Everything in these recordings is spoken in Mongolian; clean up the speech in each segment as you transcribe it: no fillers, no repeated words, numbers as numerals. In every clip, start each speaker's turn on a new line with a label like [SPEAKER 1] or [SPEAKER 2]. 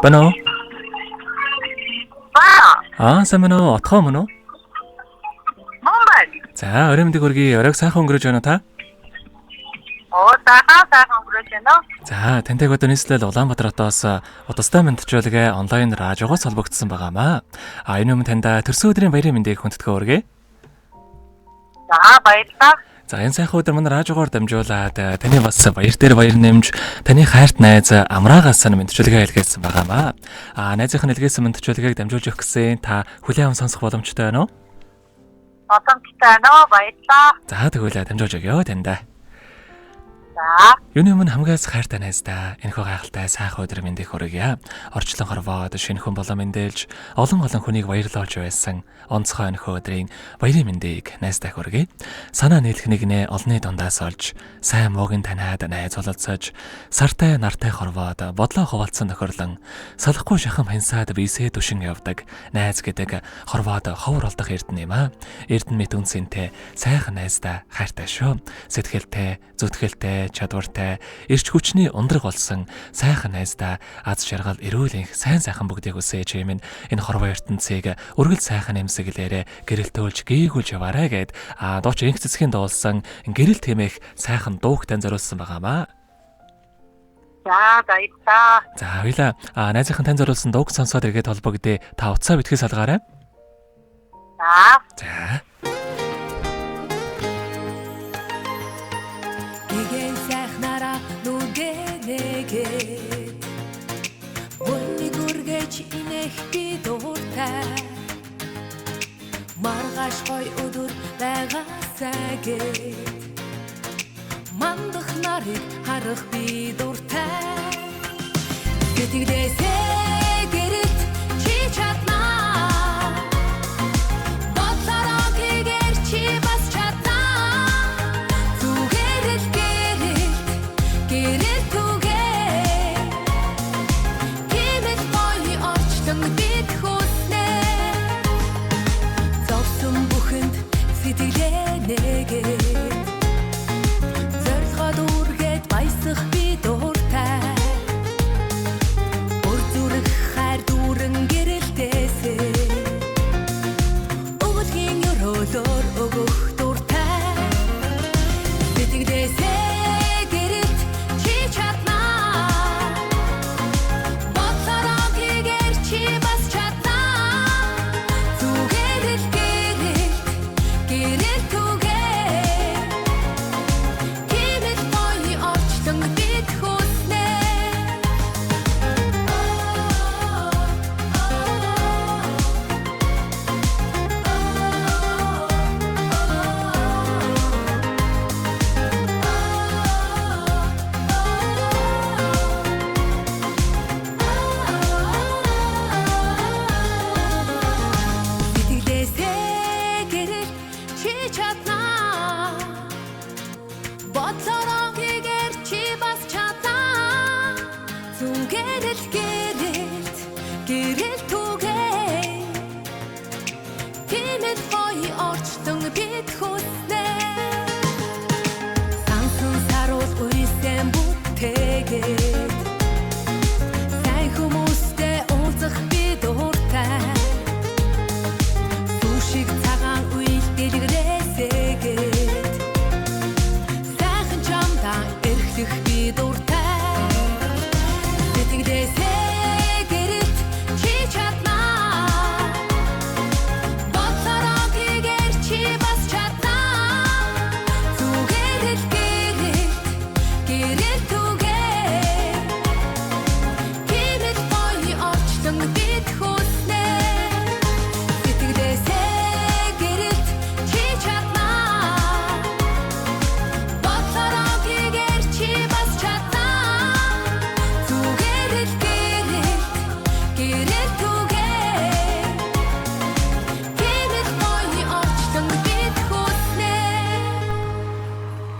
[SPEAKER 1] Бано. Самано отхоо мөн үү? За, өрөөмдөг өргий оройг сайхан өнгөрөөж байна уу та?
[SPEAKER 2] сайхан өнгөрөөж байна.
[SPEAKER 1] За, тантай одоо нийслэл Улаанбаатар хотоос удастай мэдчилгээ онлайн радиогоос холбогдсон байгаамаа. Энэ өмнө танд төрсөн өдрийн баярын мэндийг хүндэтгэе өргөе.
[SPEAKER 2] За, баярлалаа.
[SPEAKER 1] За, энэ сайхан өдөр манай радиогоор дамжуулаад таны бас баяр дээр баяр нэмж таны хайрт найз Амраагаас мэдчилгээ илгээсэн байгаамаа. Найзынхаа илгээсэн мэдчилгээг дамжуулж өгөх гэсэн та хүлээн аван сонсох боломжтой байна уу?
[SPEAKER 2] Боломжтой байна. Баярлалаа.
[SPEAKER 1] За, тэгвэл дамжуулж өгье танд.
[SPEAKER 2] За.
[SPEAKER 1] Юуны өмнө хамгаас хайртай найздаа энэхүү гайхалтай сайхан өдөр мэндийг хүргье. Орчлон хорвоод шинэ хүн болоо мэндэлж олон хүнийг баярлуулж байсан онцгой энэхүү өдрийн баярын мэндийг найздаа хүргье. Санаа нийлхнийг нэ олонний дундаас олж сайн муугийн таниад найз бололцож сартай нартай хорвоод бодлоо хуваалцсан тохирлон салахгүй шахам хансаад бисээ түшин явдаг найз гэдэг хорвоод ховор олдох эрдэнэ юм аа. Эрдэнэ мэт үнсэнтэй сайхан найздаа хайртай шүү. Сэтгэлтэй, зүтгэлтэй, чадвартай, эрч хүчний ундраг болсон сайхан найздаа аз жаргал эрүүл сайн сайхан бүгдийг үсэж юм энэ хорвоо ертөнцийг өргөл сайхан эмсэглээрээ гэрэлтөөлж гээгүүлж яваарэ гэд дооч инх цэцгийн дуулсан гэрэл тэмэх сайхан дуугтай зориулсан байгаамаа.
[SPEAKER 2] За, баярлалаа.
[SPEAKER 1] За, хоёлаа найзынхан тань зориулсан дууг сонсоод иргэд холбогдъё. Та утсаа битгий салгаарай. За.
[SPEAKER 3] Гэгэн сайхнараа нүгэнэгэ Вольны гүргэж инэх би дууртай Маргаш гой өдөр байгаасаа гэд Мандах нарыг харах би дууртай Гэтэгдээсээ гэрэлт чи чаднаа Бодлороо гэгэр чи бас чаднаа Зорилгоод үргээд баясах би дууртай Бүр зүрх хайр дүүрэн гэрэлтээсээ Өвөлгийн өрөөлөөр өгөх дууртай Сэтгэлдээсээ гэрэлт чи чаднаа Бодлороо гэгэр чи бас чаднаа Зүгээр л гэрэлт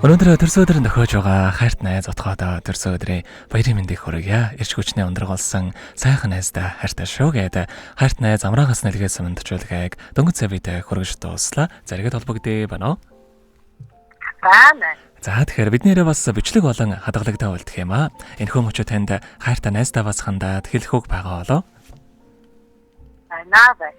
[SPEAKER 1] Өнөөдөр төрсөн өдрөнд тохиож байгаа хайрт найз отгоод төрсөн өдрийн баярын мэндийг хүргье. Эрч хүчний ундраг болсон сайхан найздаа хайртай шүү гэдэг хайрт найз Амраагаас нэлгээсэн мэдчилгээг дөнгөж цавьтай хүргэж дууслаа. Зэрэгэд холбогдъё байна уу?
[SPEAKER 2] Байна.
[SPEAKER 1] За тэгэхээр бид нэрээ бас бичлэг болон хадгалагтай болдох юм аа. Энэхүү мөчөө танд хайртай найздаа бас хандаад хэлэх үг байгаа болоо.
[SPEAKER 2] Байна бай.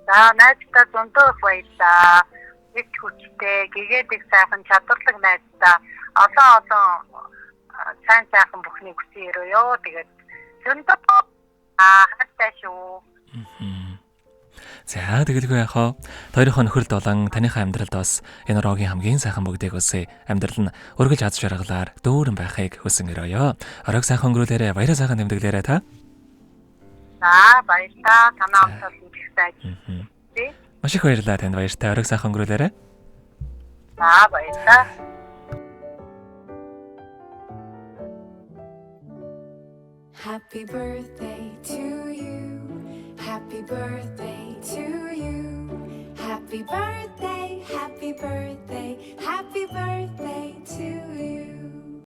[SPEAKER 2] За найздаа зөндөө баярлаа. Их хүчтэй, гэгээд их сайхан чадварлаг найздаа олон сайн сайхан бүхний хүсье өрөөё. Тэгээд зөндөө хайртай шүү.
[SPEAKER 1] За тэгэлгүй яхаа. Хоёрын нөхөрд болон таныхаа амьдралд бас энэ рогийн хамгийн сайхан бүгдийг үсэ. Амьдрал нь өргөж аз жаргалаар дүүрэн байхыг хүсэн өрөөё. Оройг сайхан өнгөрүүлээрэ, баяраа сайхан тэмдэглээрэ та.
[SPEAKER 2] За баярлаа. Танаа амтал ихтэй.
[SPEAKER 1] Маш их баярлалаа танд баяртай. Оройг сайхан өнгөрүүлээрэ.
[SPEAKER 2] За баярлаа.
[SPEAKER 3] Happy birthday to you. Happy birthday to you. Happy birthday, happy birthday, happy birthday to you.